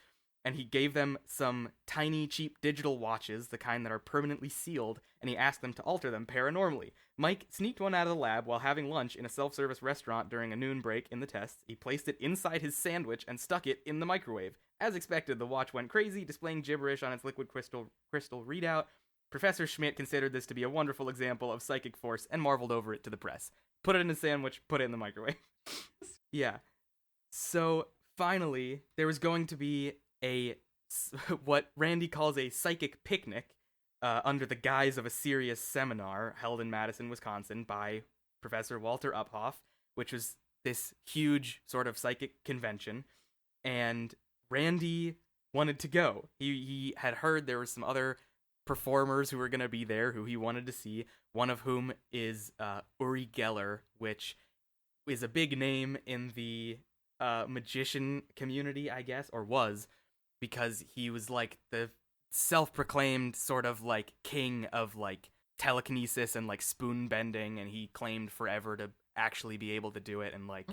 and he gave them some tiny, cheap digital watches, the kind that are permanently sealed, and he asked them to alter them paranormally. Mike sneaked one out of the lab while having lunch in a self-service restaurant during a noon break in the tests. He placed it inside his sandwich and stuck it in the microwave. As expected, the watch went crazy, displaying gibberish on its liquid crystal readout. Professor Schmidt considered this to be a wonderful example of psychic force and marveled over it to the press. Put it in a sandwich, put it in the microwave. Yeah. So, finally, there was going to be what Randy calls a psychic picnic under the guise of a serious seminar held in Madison, Wisconsin by Professor Walter Uphoff, which was this huge sort of psychic convention, and Randy wanted to go. He had heard there were some other performers who were going to be there who he wanted to see, one of whom is Uri Geller, which is a big name in the magician community, I guess, or was, because he was like the self-proclaimed sort of like king of like telekinesis and like spoon bending, and he claimed forever to actually be able to do it, and like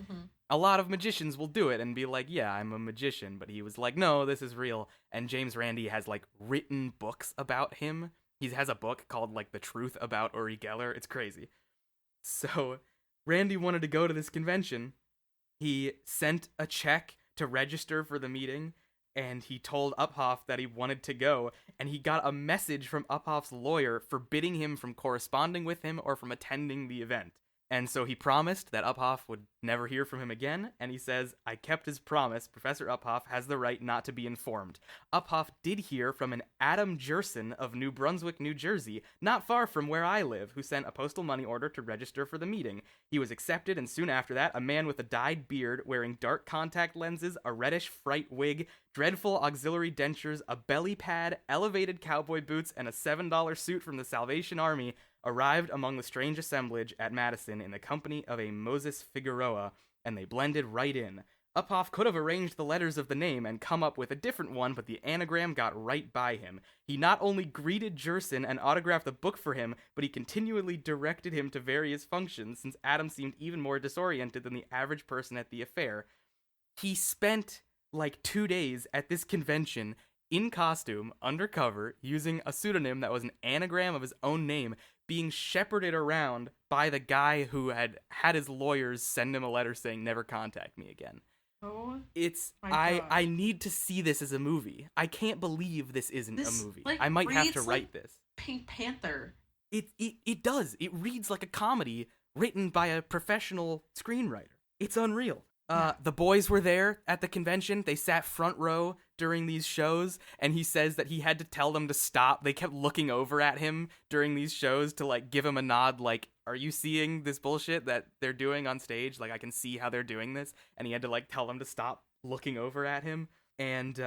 a lot of magicians will do it and be like, yeah, I'm a magician, but he was like, no, this is real. And James Randi has like written books about him. He has a book called like The Truth About Uri Geller. It's crazy. So Randy wanted to go to this convention. He sent a check to register for the meeting, and he told Uphoff that he wanted to go, and he got a message from Uphoff's lawyer forbidding him from corresponding with him or from attending the event. And so he promised that Uphoff would never hear from him again, and he says, I kept his promise. Professor Uphoff has the right not to be informed. Uphoff did hear from an Adam Jerson of New Brunswick, New Jersey, not far from where I live, who sent a postal money order to register for the meeting. He was accepted, and soon after that, a man with a dyed beard, wearing dark contact lenses, a reddish fright wig, dreadful auxiliary dentures, a belly pad, elevated cowboy boots, and a $7 suit from the Salvation Army, arrived among the strange assemblage at Madison in the company of a Moses Figueroa, and they blended right in. Uphoff could have arranged the letters of the name and come up with a different one, but the anagram got right by him. He not only greeted Jerson and autographed the book for him, but he continually directed him to various functions, since Adam seemed even more disoriented than the average person at the affair. He spent like 2 days at this convention in costume, undercover, using a pseudonym that was an anagram of his own name, being shepherded around by the guy who had his lawyers send him a letter saying, never contact me again. Oh, I need to see this as a movie. I can't believe this isn't a movie. Like, I might have to write this. Pink Panther. It does. It reads like a comedy written by a professional screenwriter. It's unreal. The boys were there at the convention. They sat front row during these shows, and he says that he had to tell them to stop. They kept looking over at him during these shows to, like, give him a nod, like, are you seeing this bullshit that they're doing on stage? Like, I can see how they're doing this. And he had to, like, tell them to stop looking over at him. And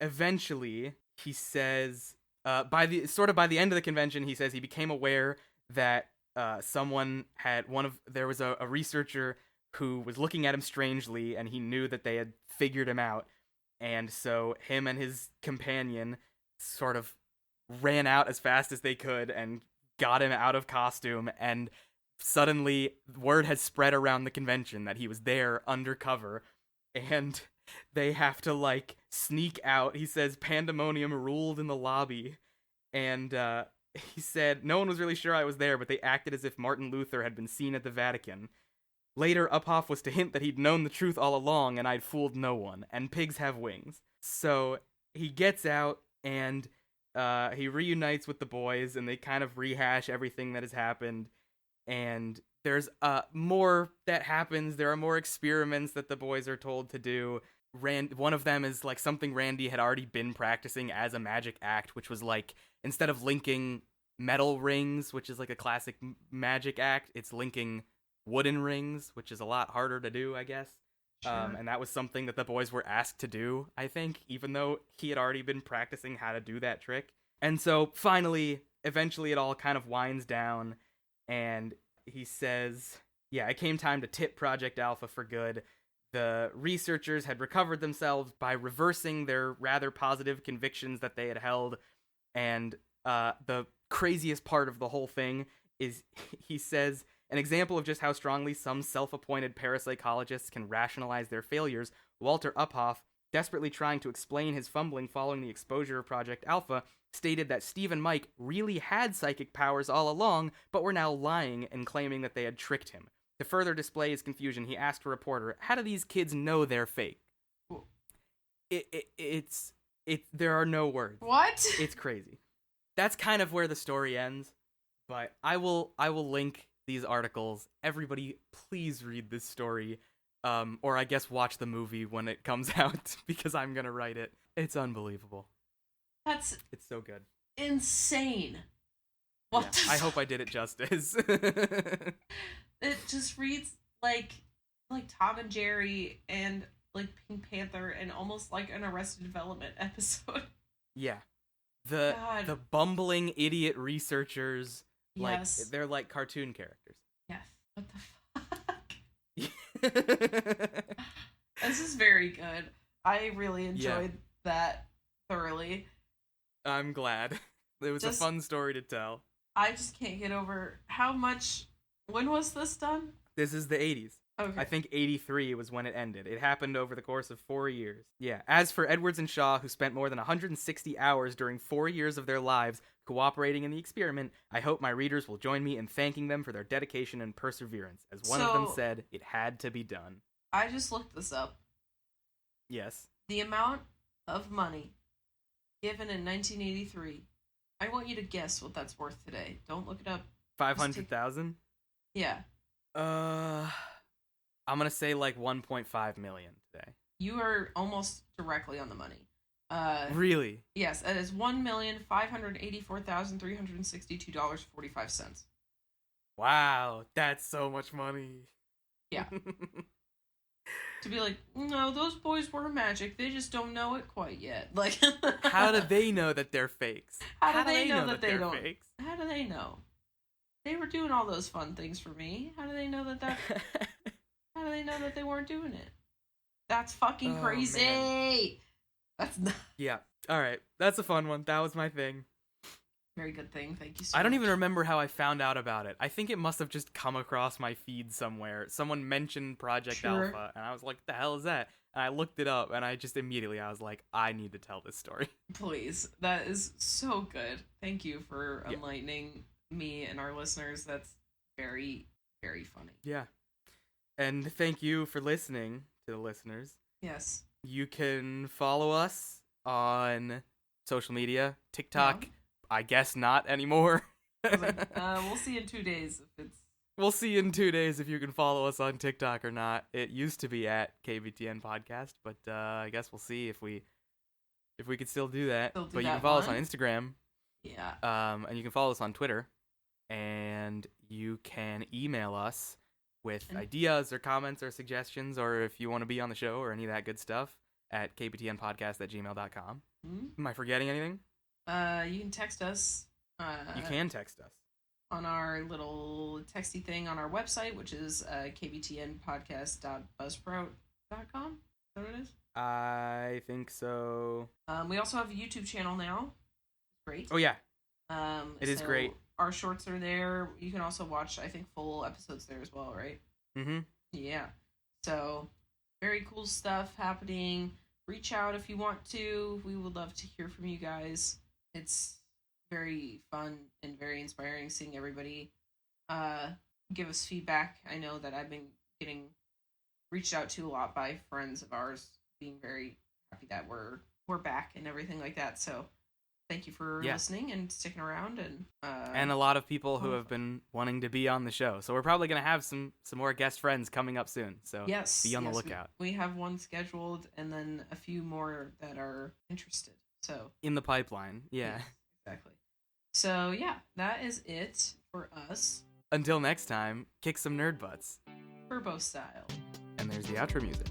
eventually, he says, by the end of the convention, he says he became aware that there was a researcher who was looking at him strangely, and he knew that they had figured him out. And so him and his companion sort of ran out as fast as they could and got him out of costume, and suddenly word has spread around the convention that he was there undercover, and they have to, like, sneak out. He says pandemonium ruled in the lobby, and he said no one was really sure I was there, but they acted as if Martin Luther had been seen at the Vatican. Later, Uphoff was to hint that he'd known the truth all along, and I'd fooled no one, and pigs have wings. So he gets out, and he reunites with the boys, and they kind of rehash everything that has happened, and there's more that happens. There are more experiments that the boys are told to do. One of them is, like, something Randy had already been practicing as a magic act, which was, like, instead of linking metal rings, which is, like, a classic magic act, it's linking wooden rings, which is a lot harder to do, I guess. Sure. And that was something that the boys were asked to do, I think, even though he had already been practicing how to do that trick. And so finally, eventually it all kind of winds down, and he says, yeah, it came time to tip Project Alpha for good. The researchers had recovered themselves by reversing their rather positive convictions that they had held, and the craziest part of the whole thing is, he says, an example of just how strongly some self-appointed parapsychologists can rationalize their failures, Walter Uphoff, desperately trying to explain his fumbling following the exposure of Project Alpha, stated that Steve and Mike really had psychic powers all along, but were now lying and claiming that they had tricked him. To further display his confusion, he asked a reporter, how do these kids know they're fake? There are no words. What? It's crazy. That's kind of where the story ends, but I will link these articles. Everybody, please read this story, or I guess watch the movie when it comes out, because I'm gonna write it. It's unbelievable. It's so good. Insane. What? Yeah, I hope I did it justice. It just reads like Tom and Jerry and like Pink Panther and almost like an Arrested Development episode. Yeah. The bumbling idiot researchers, like, yes. They're like cartoon characters. Yes. What the fuck? This is very good. I really enjoyed that thoroughly. I'm glad. It was a fun story to tell. I just can't get over how much... When was this done? This is the 80s. Okay. I think 83 was when it ended. It happened over the course of 4 years. Yeah. As for Edwards and Shaw, who spent more than 160 hours during 4 years of their lives cooperating in the experiment, I hope my readers will join me in thanking them for their dedication and perseverance. As one of them said, it had to be done. I just looked this up. Yes. The amount of money given in 1983. I want you to guess what that's worth today. Don't look it up. 500,000? Yeah. I'm gonna say like 1.5 million today. You are almost directly on the money. Really? Yes, it is $1,584,362.45. Wow, that's so much money. Yeah. To be like, no, those boys were magic. They just don't know it quite yet. Like, how do they know that they're fakes? How do they know that they they're don't? Fakes? How do they know? They were doing all those fun things for me. How do they know that how do they know that they weren't doing it? That's fucking crazy. Man. That's not... Yeah. All right. That's a fun one. That was my thing. Very good thing. Thank you so much. I don't even remember how I found out about it. I think it must have just come across my feed somewhere. Someone mentioned Project Alpha, and I was like, the hell is that? And I looked it up, and I was like, I need to tell this story. Please. That is so good. Thank you for enlightening me and our listeners. That's very, very funny. Yeah. And thank you for listening to the listeners. Yes. You can follow us on social media, TikTok. No. I guess not anymore. We'll see in 2 days if it's... We'll see in 2 days if you can follow us on TikTok or not. It used to be at KBTN Podcast, but I guess we'll see if we could still do that. But you can follow us on Instagram. Yeah. And you can follow us on Twitter. And you can email us with ideas or comments or suggestions, or if you want to be on the show or any of that good stuff, at kbtnpodcast@gmail.com. Am I forgetting anything? You can text us. You can text us. On our little texty thing on our website, which is kbtnpodcast.buzzsprout.com. Is that what it is? I think so. We also have a YouTube channel now. Great. Oh, yeah. It is great. Our shorts are there. You can also watch, I think, full episodes there as well, right? Mm-hmm. Yeah. So, very cool stuff happening. Reach out if you want to. We would love to hear from you guys. It's very fun and very inspiring seeing everybody give us feedback. I know that I've been getting reached out to a lot by friends of ours, being very happy that we're back and everything like that. So thank you for listening and sticking around, and a lot of people who have been wanting to be on the show. So we're probably gonna have some more guest friends coming up soon. So be on the lookout. We have one scheduled, and then a few more that are interested. So in the pipeline, yeah. Exactly. So yeah, that is it for us. Until next time, kick some nerd butts. Turbo style. And there's the outro music.